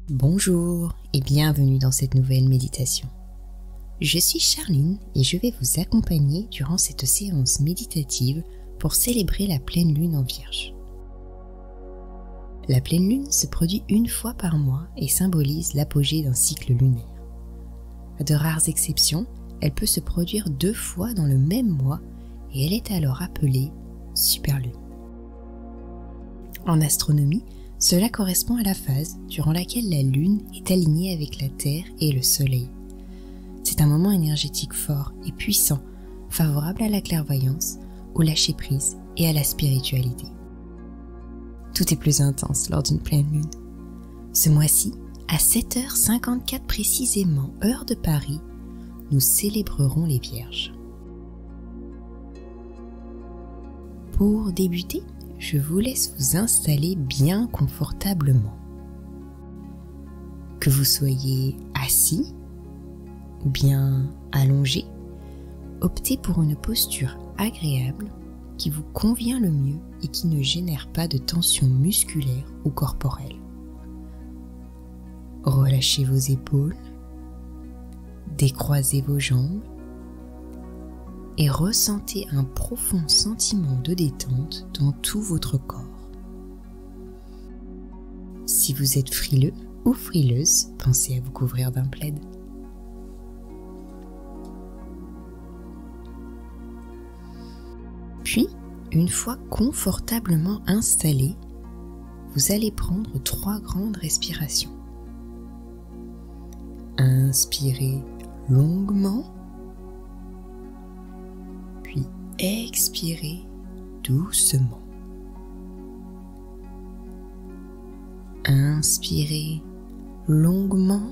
Bonjour et bienvenue dans cette nouvelle méditation. Je suis Charline et je vais vous accompagner durant cette séance méditative pour célébrer la pleine lune en Vierge. La pleine lune se produit une fois par mois et symbolise l'apogée d'un cycle lunaire. À de rares exceptions, elle peut se produire 2 fois dans le même mois et elle est alors appelée superlune. En astronomie, cela correspond à la phase durant laquelle la Lune est alignée avec la Terre et le Soleil. C'est un moment énergétique fort et puissant, favorable à la clairvoyance, au lâcher-prise et à la spiritualité. Tout est plus intense lors d'une pleine Lune. Ce mois-ci, à 7h54 précisément, heure de Paris, nous célébrerons les Vierges. Pour débuter, je vous laisse vous installer bien confortablement. Que vous soyez assis ou bien allongé, optez pour une posture agréable qui vous convient le mieux et qui ne génère pas de tension musculaire ou corporelle. Relâchez vos épaules, décroisez vos jambes et ressentez un profond sentiment de détente dans tout votre corps. Si vous êtes frileux ou frileuse, pensez à vous couvrir d'un plaid. Puis, une fois confortablement installé, vous allez prendre 3 grandes respirations. Inspirez longuement, puis expirez doucement. Inspirez longuement,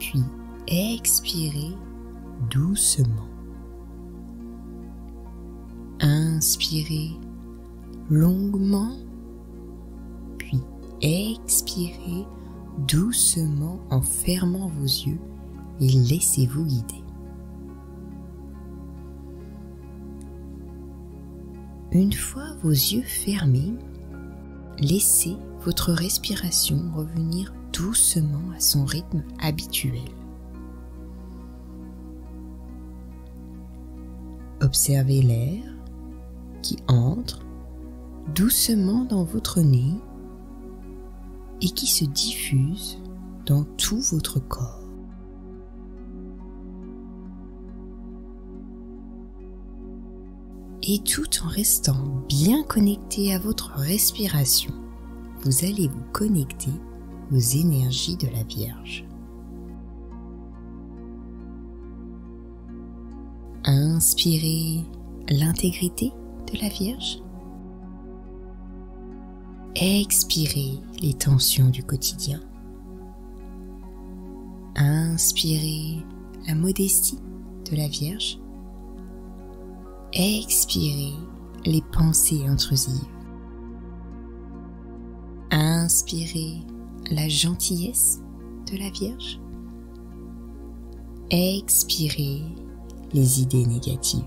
puis expirez doucement. Inspirez longuement, puis expirez doucement en fermant vos yeux et laissez-vous guider. Une fois vos yeux fermés, laissez votre respiration revenir doucement à son rythme habituel. Observez l'air qui entre doucement dans votre nez et qui se diffuse dans tout votre corps. Et tout en restant bien connecté à votre respiration, vous allez vous connecter aux énergies de la Vierge. Inspirez l'intégrité de la Vierge. Expirez les tensions du quotidien. Inspirez la modestie de la Vierge. Expirez les pensées intrusives. Inspirez la gentillesse de la Vierge. Expirez les idées négatives.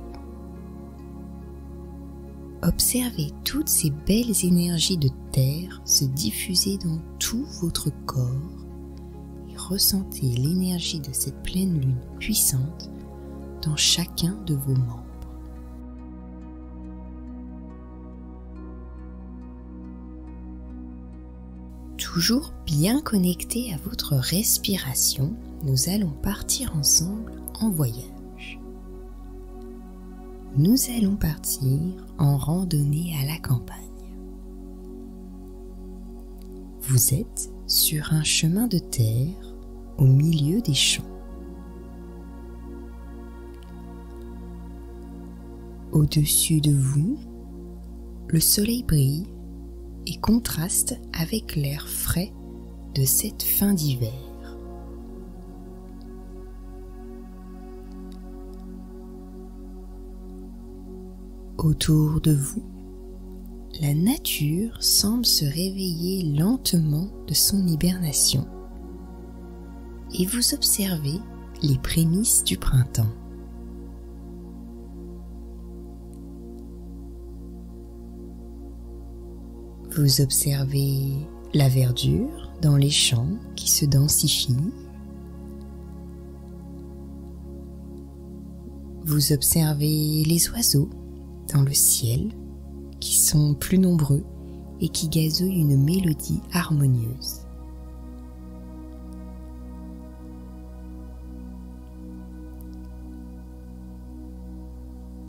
Observez toutes ces belles énergies de terre se diffuser dans tout votre corps et ressentez l'énergie de cette pleine lune puissante dans chacun de vos membres. Toujours bien connecté à votre respiration, nous allons partir ensemble en voyage. Nous allons partir en randonnée à la campagne. Vous êtes sur un chemin de terre au milieu des champs. Au-dessus de vous, le soleil brille et contraste avec l'air frais de cette fin d'hiver. Autour de vous, la nature semble se réveiller lentement de son hibernation et vous observez les prémices du printemps. Vous observez La verdure dans les champs qui se densifie. Vous observez les oiseaux dans le ciel qui sont plus nombreux et qui gazouillent une mélodie harmonieuse.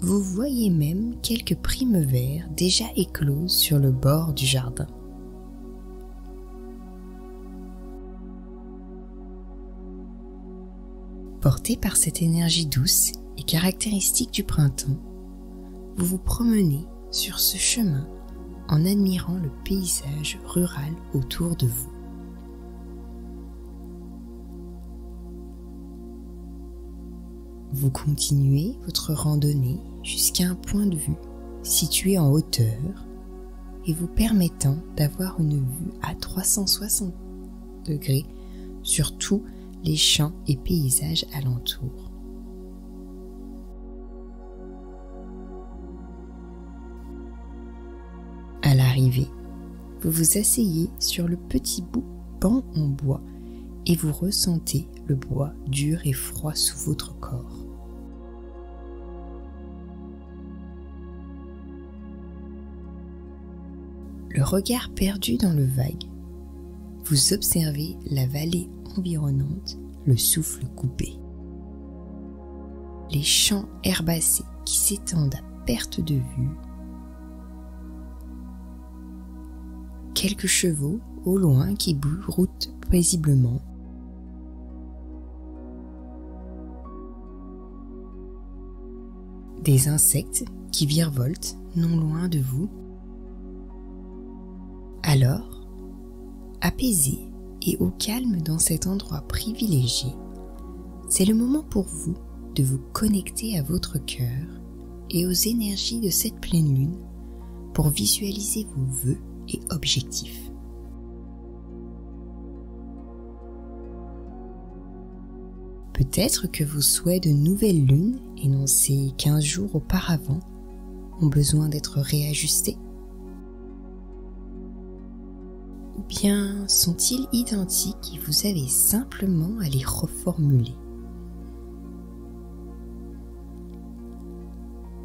Vous voyez même quelques primevères déjà écloses sur le bord du jardin. Porté par cette énergie douce et caractéristique du printemps, vous vous promenez sur ce chemin en admirant le paysage rural autour de vous. Vous continuez votre randonnée jusqu'à un point de vue situé en hauteur et vous permettant d'avoir une vue à 360 degrés sur tous les champs et paysages alentours. À l'arrivée, vous vous asseyez sur le petit banc en bois et vous ressentez le bois dur et froid sous votre corps. Le regard perdu dans le vague, vous observez la vallée environnante, le souffle coupé. Les champs herbacés qui s'étendent à perte de vue. Quelques chevaux au loin qui broutent paisiblement. Des insectes qui virevoltent non loin de vous. Alors, apaisé et au calme dans cet endroit privilégié, c'est le moment pour vous de vous connecter à votre cœur et aux énergies de cette pleine lune pour visualiser vos vœux et objectifs. Peut-être que vos souhaits de nouvelle lune, énoncés 15 jours auparavant, ont besoin d'être réajustés. Ou bien sont-ils identiques et vous avez simplement à les reformuler?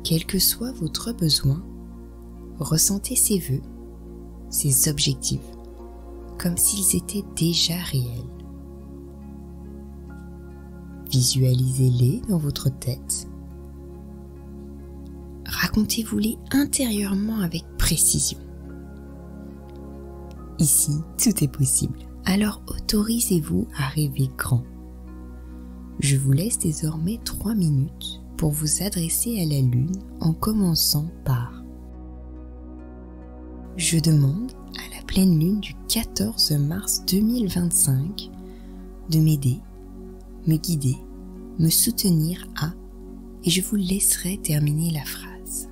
Quel que soit votre besoin, ressentez ces vœux, ces objectifs, comme s'ils étaient déjà réels. Visualisez-les dans votre tête. Racontez-vous-les intérieurement avec précision. Ici, tout est possible, alors autorisez-vous à rêver grand. Je vous laisse désormais 3 minutes pour vous adresser à la Lune en commençant par « Je demande à la pleine Lune du 14 mars 2025 de m'aider, me guider, me soutenir à… » et je vous laisserai terminer la phrase.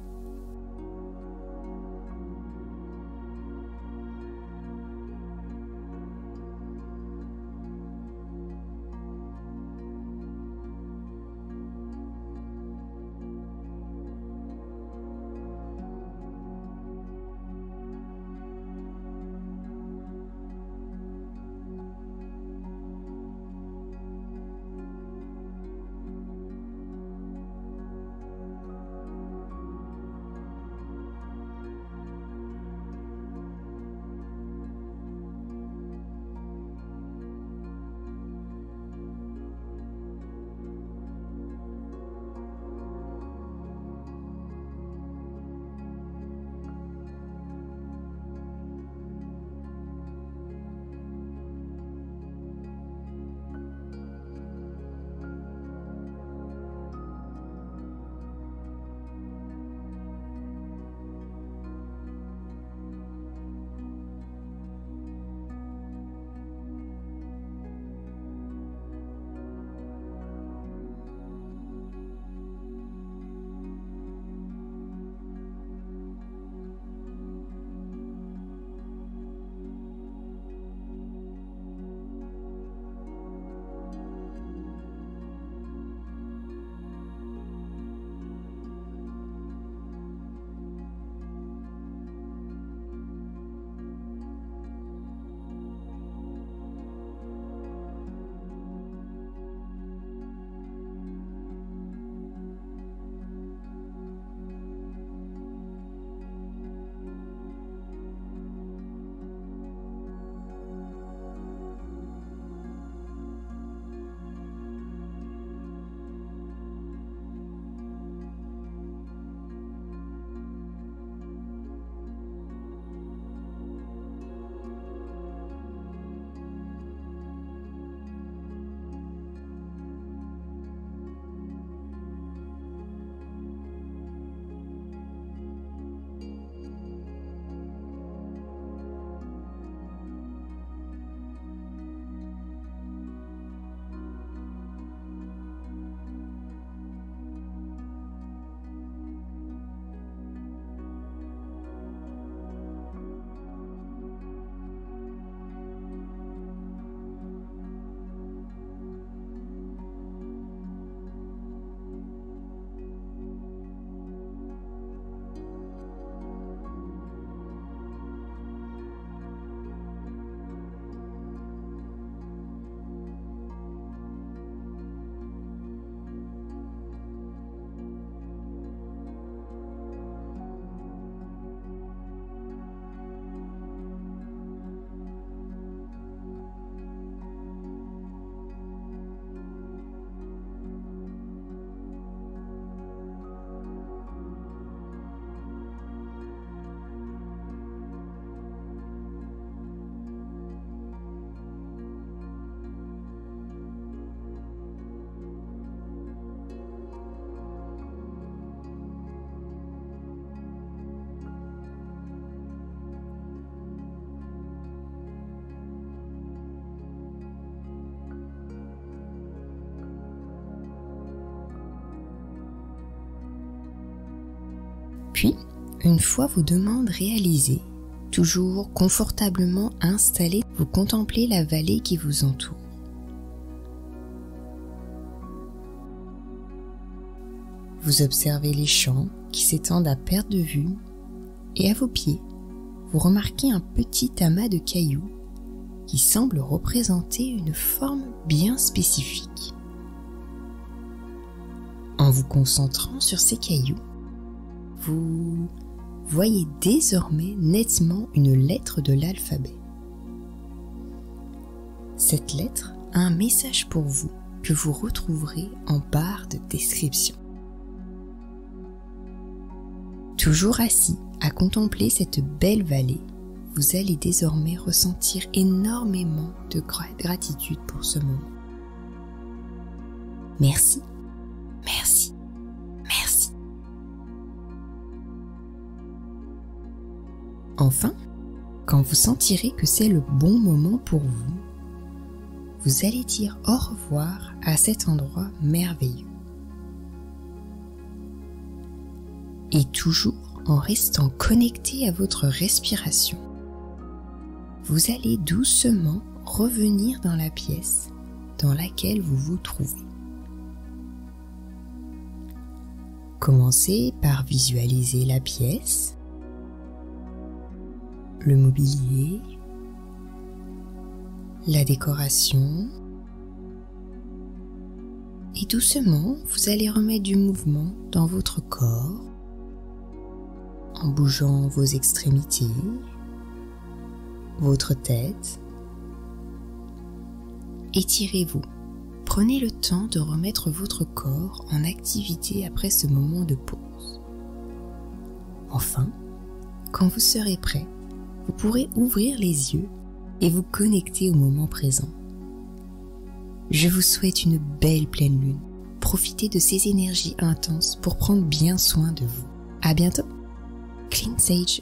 Puis, une fois vos demandes réalisées, toujours confortablement installé, vous contemplez la vallée qui vous entoure. Vous observez les champs qui s'étendent à perte de vue et à vos pieds, vous remarquez un petit amas de cailloux qui semble représenter une forme bien spécifique. En vous concentrant sur ces cailloux, vous voyez désormais nettement une lettre de l'alphabet. Cette lettre a un message pour vous que vous retrouverez en barre de description. Toujours assis à contempler cette belle vallée, vous allez désormais ressentir énormément de gratitude pour ce moment. Merci, merci, merci. Enfin, quand vous sentirez que c'est le bon moment pour vous, vous allez dire au revoir à cet endroit merveilleux. Et toujours en restant connecté à votre respiration, vous allez doucement revenir dans la pièce dans laquelle vous vous trouvez. Commencez par visualiser la pièce, le mobilier, la décoration, et doucement vous allez remettre du mouvement dans votre corps en bougeant vos extrémités, votre tête. Étirez-vous. Prenez le temps de remettre votre corps en activité après ce moment de pause. Enfin, quand vous serez prêt, vous pourrez ouvrir les yeux et vous connecter au moment présent. Je vous souhaite une belle pleine lune. Profitez de ces énergies intenses pour prendre bien soin de vous. À bientôt! Clean Sage.